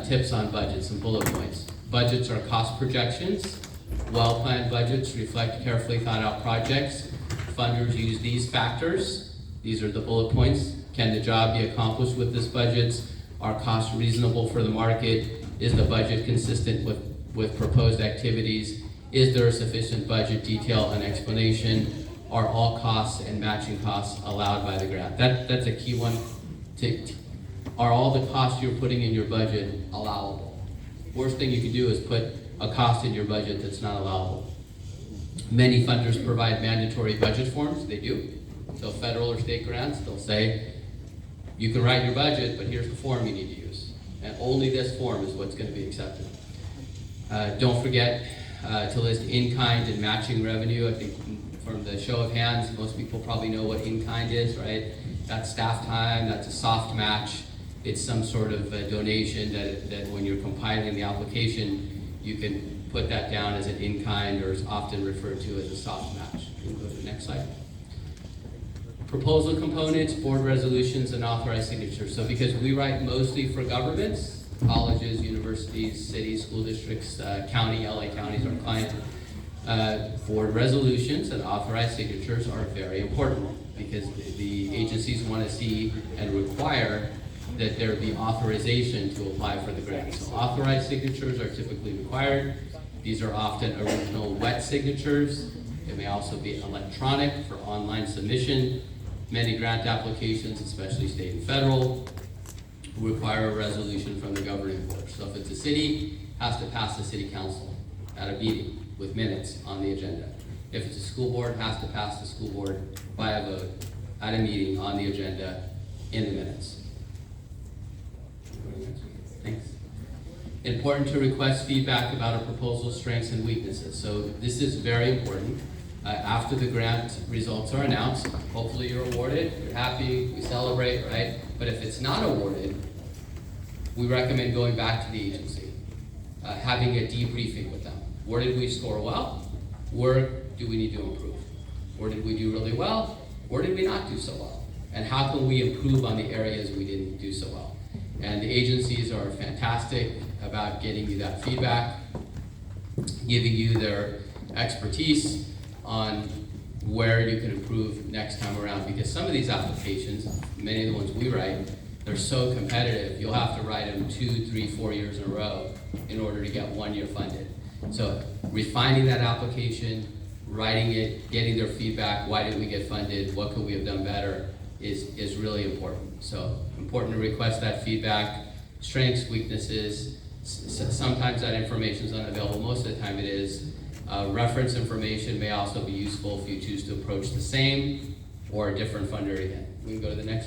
tips on budgets, some bullet points. Budgets are cost projections. Well-planned budgets reflect carefully thought-out projects. Funders use these factors. These are the bullet points. Can the job be accomplished with this budget? Are costs reasonable for the market? Is the budget consistent with proposed activities? Is there a sufficient budget detail and explanation? Are all costs and matching costs allowed by the grant? That's a key one. Are all the costs you're putting in your budget allowable? Worst thing you can do is put a cost in your budget that's not allowable. Many funders provide mandatory budget forms. They do. So federal or state grants, they'll say, you can write your budget, but here's the form you need to use. And only this form is what's going to be accepted. Don't forget to list in-kind and matching revenue. I think from the show of hands, most people probably know what in-kind is, right? That's staff time, that's a soft match. It's some sort of a donation that when you're compiling the application, you can put that down as an in-kind, or is often referred to as a soft match. You can go to the next slide. Proposal components, board resolutions, and authorized signatures. So because we write mostly for governments, colleges, universities, cities, school districts, county, LA County is our client, board resolutions and authorized signatures are very important because the agencies want to see and require that there be authorization to apply for the grant. So authorized signatures are typically required. These are often original wet signatures. It may also be electronic for online submission. Many grant applications, especially state and federal, require a resolution from the governing board. So if it's a city, it has to pass the city council at a meeting with minutes on the agenda. If it's a school board, it has to pass the school board by a vote at a meeting on the agenda in the minutes. Thanks. Important to request feedback about a proposal's strengths and weaknesses. So this is very important. After the grant results are announced, hopefully you're awarded, you're happy, we celebrate, right? But if it's not awarded, we recommend going back to the agency, having a debriefing with them. Where did we score well? Where do we need to improve? Where did we do really well? Where did we not do so well? And how can we improve on the areas we didn't do so well? And the agencies are fantastic about getting you that feedback, giving you their expertise on where you can improve next time around. Because some of these applications, many of the ones we write, they're so competitive, you'll have to write them 2, 3, 4 years in a row in order to get 1 year funded. So refining that application, writing it, getting their feedback, why didn't we get funded, what could we have done better, is really important. So important to request that feedback, strengths, weaknesses. Sometimes that information is unavailable, most of the time it is. Reference information may also be useful if you choose to approach the same or a different funder again. We can go to the next.